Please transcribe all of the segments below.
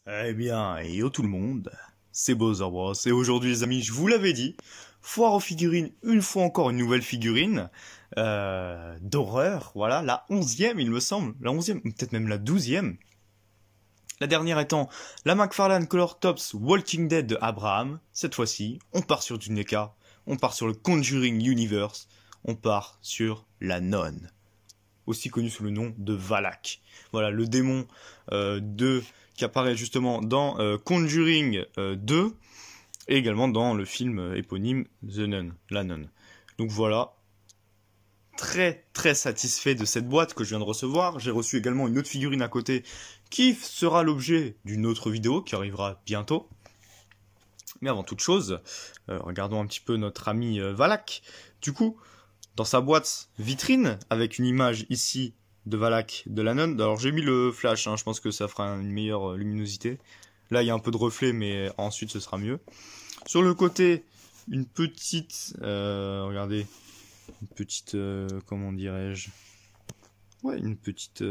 Eh bien, yo tout le monde, c'est Bowser Bros. Et aujourd'hui les amis, je vous l'avais dit, foire aux figurines, une fois encore une nouvelle figurine d'horreur, voilà, la 11e il me semble, la 11e, peut-être même la 12e. La dernière étant la McFarlane Color Tops Walking Dead de Abraham. Cette fois-ci, on part sur du NECA, on part sur le Conjuring Universe, on part sur la nonne, aussi connu sous le nom de Valak. Voilà, le démon qui apparaît justement dans Conjuring 2 et également dans le film éponyme The Nun, la nonne. Donc voilà, très très satisfait de cette boîte que je viens de recevoir. J'ai reçu également une autre figurine à côté qui sera l'objet d'une autre vidéo qui arrivera bientôt. Mais avant toute chose, regardons un petit peu notre ami Valak. Du coup, dans sa boîte vitrine, avec une image ici de Valak de la nonne. Alors j'ai mis le flash, hein, je pense que ça fera une meilleure luminosité. Là il y a un peu de reflet, mais ensuite ce sera mieux. Sur le côté, une petite, regardez, une petite, comment dirais-je, ouais, une petite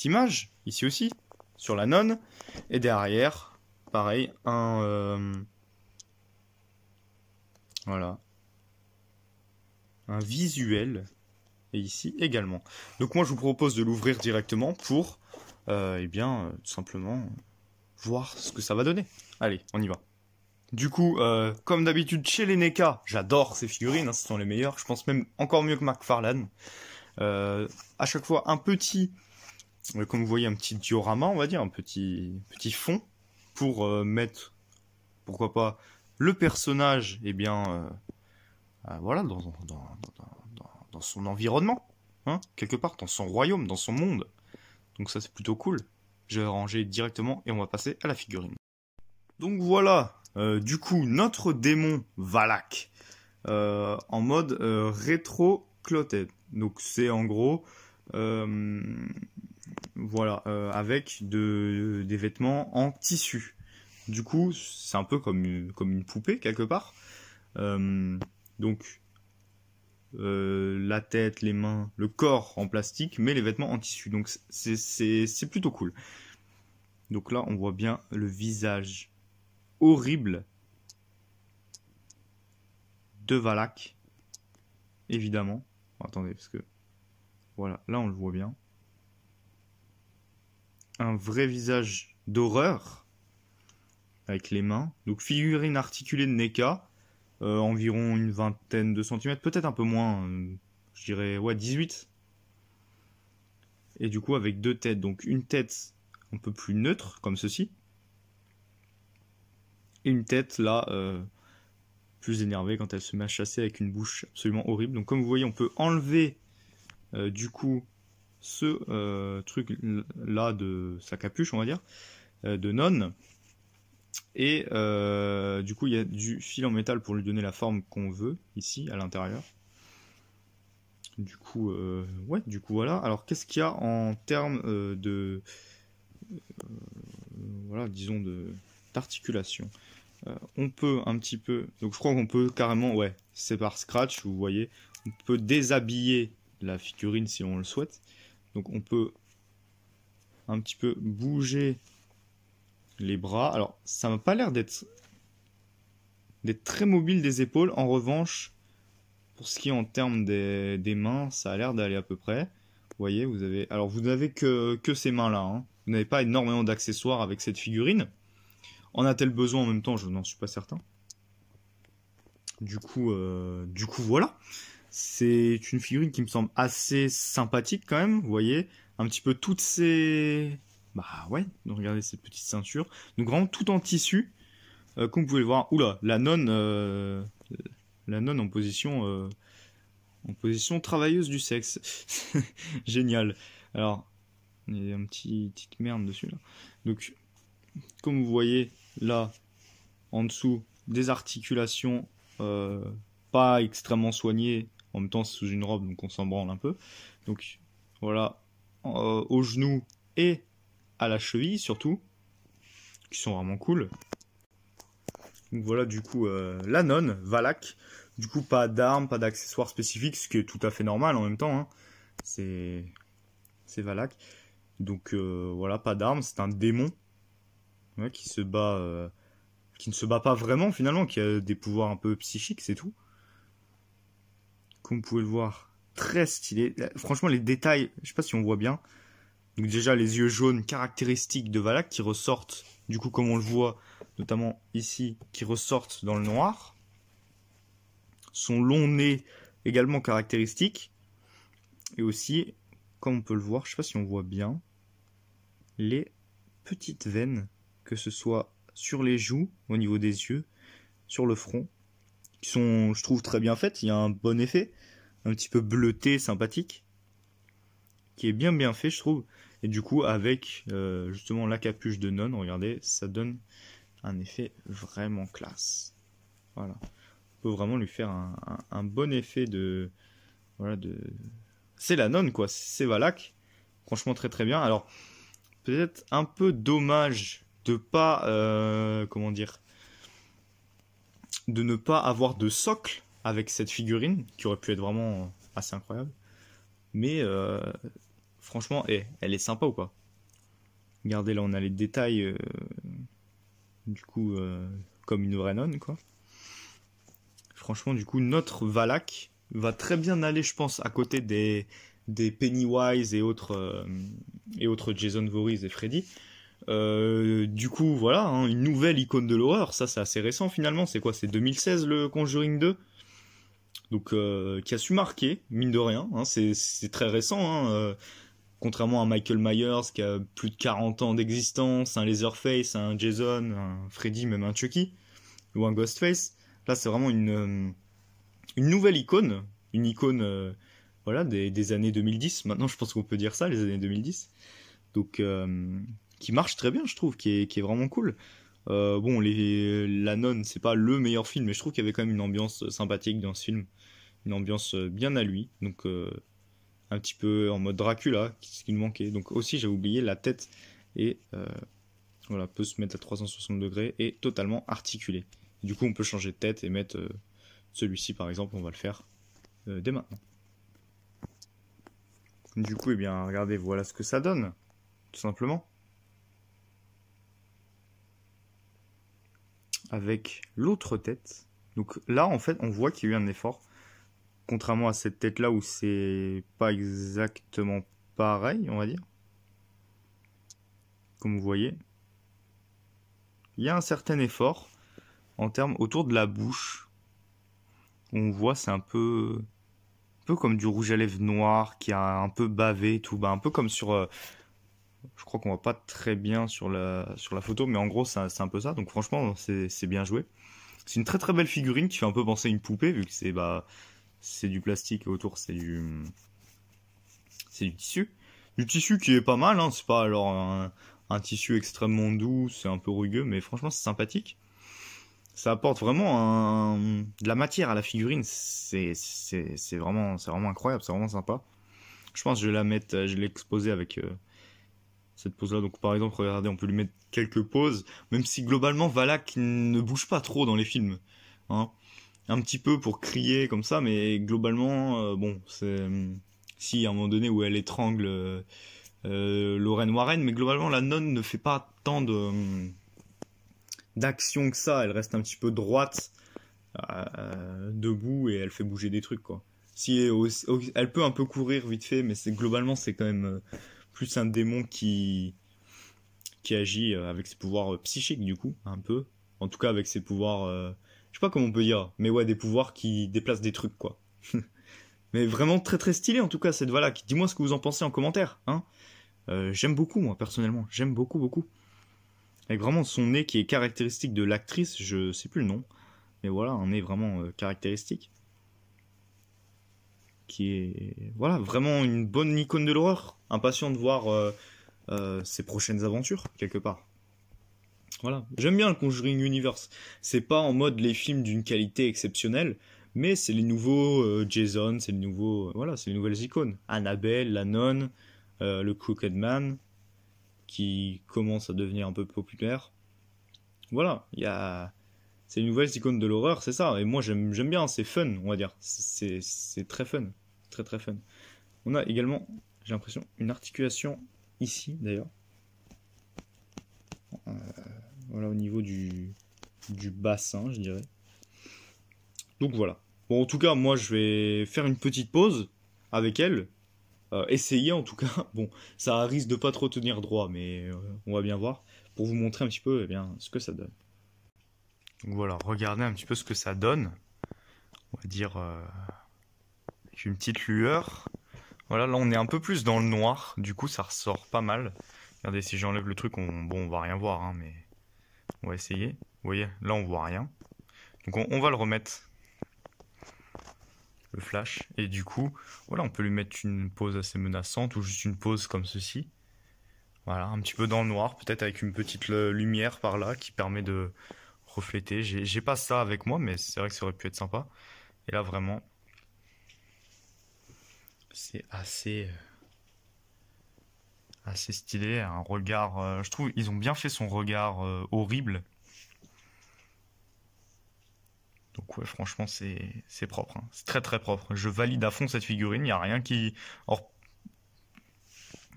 image, ici aussi, sur la nonne. Et derrière, pareil, voilà, un visuel. Et ici également. Donc moi je vous propose de l'ouvrir directement pour, eh bien, tout simplement voir ce que ça va donner. Allez, on y va. Du coup, comme d'habitude chez les NECA, j'adore ces figurines, hein, ce sont les meilleures. Je pense même encore mieux que McFarlane. À chaque fois un petit, comme vous voyez, un petit diorama, on va dire, un petit fond pour mettre, pourquoi pas, le personnage, eh bien, voilà, dans son environnement, hein, quelque part, dans son royaume, dans son monde. Donc ça c'est plutôt cool. Je vais ranger directement et on va passer à la figurine. Donc voilà, du coup, notre démon Valak, en mode rétro-clothing. Donc c'est en gros, voilà, avec des vêtements en tissu. Du coup, c'est un peu comme une poupée quelque part. Donc la tête, les mains, le corps en plastique, mais les vêtements en tissu. Donc c'est plutôt cool. Donc là, on voit bien le visage horrible de Valak, évidemment. Bon, attendez, parce que voilà, là on le voit bien. Un vrai visage d'horreur avec les mains. Donc figurine articulée de NECA. Environ une vingtaine de centimètres, peut-être un peu moins, je dirais ouais 18. Et du coup avec deux têtes, donc une tête un peu plus neutre comme ceci, et une tête là plus énervée quand elle se met à chasser avec une bouche absolument horrible. Donc comme vous voyez, on peut enlever du coup ce truc là de sa capuche, on va dire, de nonne. Et du coup, il y a du fil en métal pour lui donner la forme qu'on veut, ici, à l'intérieur. Du coup, ouais, du coup, voilà. Alors, qu'est-ce qu'il y a en termes voilà, disons, d'articulation. On peut un petit peu... Donc, je crois qu'on peut carrément, ouais, c'est par scratch, vous voyez. On peut déshabiller la figurine si on le souhaite. Donc, on peut un petit peu bouger les bras. Alors, ça m'a pas l'air d'être très mobile des épaules. En revanche, pour ce qui est en termes des mains, ça a l'air d'aller à peu près. Vous voyez, vous avez... Alors, vous n'avez que ces mains-là. Hein. Vous n'avez pas énormément d'accessoires avec cette figurine. En a-t-elle besoin en même temps? Je n'en suis pas certain. Du coup, voilà. C'est une figurine qui me semble assez sympathique quand même. Vous voyez, un petit peu toutes ces... Bah ouais, donc regardez cette petite ceinture. Donc vraiment tout en tissu. Comme vous pouvez le voir, oula, la nonne en position travailleuse du sexe. Génial. Alors, il y a une petite merde dessus là. Donc, comme vous voyez là, en dessous, des articulations pas extrêmement soignées. En même temps, c'est sous une robe, donc on s'en branle un peu. Donc, voilà, au genou et à la cheville surtout, qui sont vraiment cool. Donc voilà du coup la nonne, Valak. Du coup pas d'armes, pas d'accessoires spécifiques, ce qui est tout à fait normal en même temps. Hein. C'est Valak. Donc voilà, pas d'armes, c'est un démon ouais, qui se bat, qui ne se bat pas vraiment finalement, qui a des pouvoirs un peu psychiques, c'est tout. Comme vous pouvez le voir, très stylé. Franchement, les détails, je sais pas si on voit bien. Donc déjà, les yeux jaunes caractéristiques de Valak qui ressortent, du coup, comme on le voit, notamment ici, qui ressortent dans le noir. Son long nez, également caractéristique. Et aussi, comme on peut le voir, je sais pas si on voit bien, les petites veines, que ce soit sur les joues, au niveau des yeux, sur le front, qui sont, je trouve, très bien faites. Il y a un bon effet, un petit peu bleuté, sympathique, qui est bien fait, je trouve. Et du coup, avec justement la capuche de nonne, regardez, ça donne un effet vraiment classe. Voilà. On peut vraiment lui faire un bon effet de... Voilà, de... C'est la nonne, quoi. C'est Valak. Franchement, très bien. Alors, peut-être un peu dommage de pas... comment dire, de ne pas avoir de socle avec cette figurine, qui aurait pu être vraiment assez incroyable. Mais franchement, elle est sympa ou pas? Regardez, là on a les détails, du coup, comme une vraie nonne, quoi. Franchement, du coup, notre Valak va très bien aller, je pense, à côté des Pennywise et autres Jason Voorhees et Freddy. Du coup, voilà, hein, une nouvelle icône de l'horreur. Ça, c'est assez récent finalement. C'est quoi? C'est 2016 le Conjuring 2. Donc, qui a su marquer, mine de rien. Hein, c'est très récent. Hein, contrairement à Michael Myers qui a plus de 40 ans d'existence, un Leatherface, un Jason, un Freddy, même un Chucky, ou un Ghostface. Là, c'est vraiment une nouvelle icône. Une icône voilà, des années 2010. Maintenant, je pense qu'on peut dire ça, les années 2010. Donc, qui marche très bien, je trouve, qui est vraiment cool. Bon, La Nonne, c'est pas le meilleur film, mais je trouve qu'il y avait quand même une ambiance sympathique dans ce film. Une ambiance bien à lui. Donc, un petit peu en mode Dracula, ce qui nous manquait. Donc aussi, j'ai oublié, la tête et voilà, peut se mettre à 360 degrés et totalement articulé. Du coup, on peut changer de tête et mettre celui-ci, par exemple, on va le faire dès maintenant. Du coup, eh bien, regardez, voilà ce que ça donne, tout simplement. Avec l'autre tête. Donc là, en fait, on voit qu'il y a eu un effort. Contrairement à cette tête-là où c'est pas exactement pareil, on va dire. Comme vous voyez. Il y a un certain effort en termes autour de la bouche. On voit, c'est un peu comme du rouge à lèvres noir qui a un peu bavé, tout. Bah, un peu comme sur... je crois qu'on voit pas très bien sur la photo, mais en gros, c'est un peu ça. Donc franchement, c'est bien joué. C'est une très belle figurine qui fait un peu penser à une poupée, vu que c'est du plastique et autour c'est du tissu. Du tissu qui est pas mal, hein. C'est pas alors un tissu extrêmement doux, c'est un peu rugueux, mais franchement c'est sympathique. Ça apporte vraiment de la matière à la figurine, c'est vraiment incroyable, c'est vraiment sympa. Je pense que je vais l'exposer avec cette pose là. Donc par exemple, regardez, on peut lui mettre quelques poses, même si globalement Valak ne bouge pas trop dans les films, hein. Un petit peu pour crier comme ça, mais globalement, bon, c'est si à un moment donné où elle étrangle Lorraine Warren, mais globalement la nonne ne fait pas tant d'action que ça, elle reste un petit peu droite, debout, et elle fait bouger des trucs, quoi. Si elle peut un peu courir vite fait, mais globalement c'est quand même plus un démon qui agit avec ses pouvoirs psychiques, du coup, un peu. En tout cas avec ses pouvoirs... je sais pas comment on peut dire, mais ouais, des pouvoirs qui déplacent des trucs, quoi. Mais vraiment très stylé, en tout cas, cette Valak. Dis-moi ce que vous en pensez en commentaire, hein. J'aime beaucoup, moi, personnellement. J'aime beaucoup. Avec vraiment son nez qui est caractéristique de l'actrice, je sais plus le nom. Mais voilà, un nez vraiment caractéristique. Qui est, voilà, vraiment une bonne icône de l'horreur. Impatient de voir ses prochaines aventures, quelque part. Voilà, j'aime bien le Conjuring Universe. C'est pas en mode les films d'une qualité exceptionnelle, mais c'est les nouveaux Jason, c'est les nouveaux, voilà, c'est les nouvelles icônes. Annabelle, la nonne, le Crooked Man, qui commence à devenir un peu populaire. Voilà, c'est les nouvelles icônes de l'horreur, c'est ça. Et moi j'aime bien, c'est fun, on va dire. C'est très fun, très fun. On a également, j'ai l'impression, une articulation ici d'ailleurs. Voilà, au niveau du bassin, je dirais. Donc voilà. Bon, en tout cas, moi, je vais faire une petite pause avec elle. Essayer, en tout cas. Bon, ça risque de pas trop tenir droit, mais on va bien voir. Pour vous montrer un petit peu, eh bien, ce que ça donne. Donc voilà, regardez un petit peu ce que ça donne. On va dire avec une petite lueur. Voilà, là, on est un peu plus dans le noir. Du coup, ça ressort pas mal. Regardez, si j'enlève le truc, bon, on va rien voir, hein, mais on va essayer. Vous voyez, là, on voit rien. Donc on va le remettre, le flash. Et du coup, voilà, on peut lui mettre une pose assez menaçante ou juste une pose comme ceci. Voilà, un petit peu dans le noir, peut-être avec une petite lumière par là qui permet de refléter. J'ai pas ça avec moi, mais c'est vrai que ça aurait pu être sympa. Et là, vraiment, c'est assez stylé. Un regard, je trouve, ils ont bien fait son regard horrible. Donc ouais, franchement, c'est propre, hein. C'est très très propre. Je valide à fond cette figurine. Il n'y a rien qui... Or,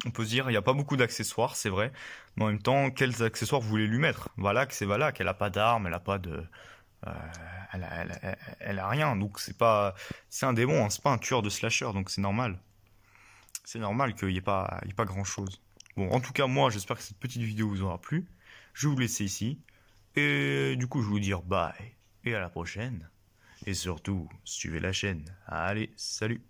on peut se dire, il n'y a pas beaucoup d'accessoires, c'est vrai. Mais en même temps, quels accessoires vous voulez lui mettre? Valak, c'est Valak. Elle a pas d'armes, elle a pas de... euh, elle a rien. Donc c'est pas... C'est un démon, hein. C'est pas un tueur de slasher, donc c'est normal. C'est normal qu'il n'y il y ait pas grand-chose. Bon, en tout cas, moi, j'espère que cette petite vidéo vous aura plu. Je vais vous laisser ici. Et du coup, je vais vous dire bye. Et à la prochaine. Et surtout, suivez la chaîne. Allez, salut!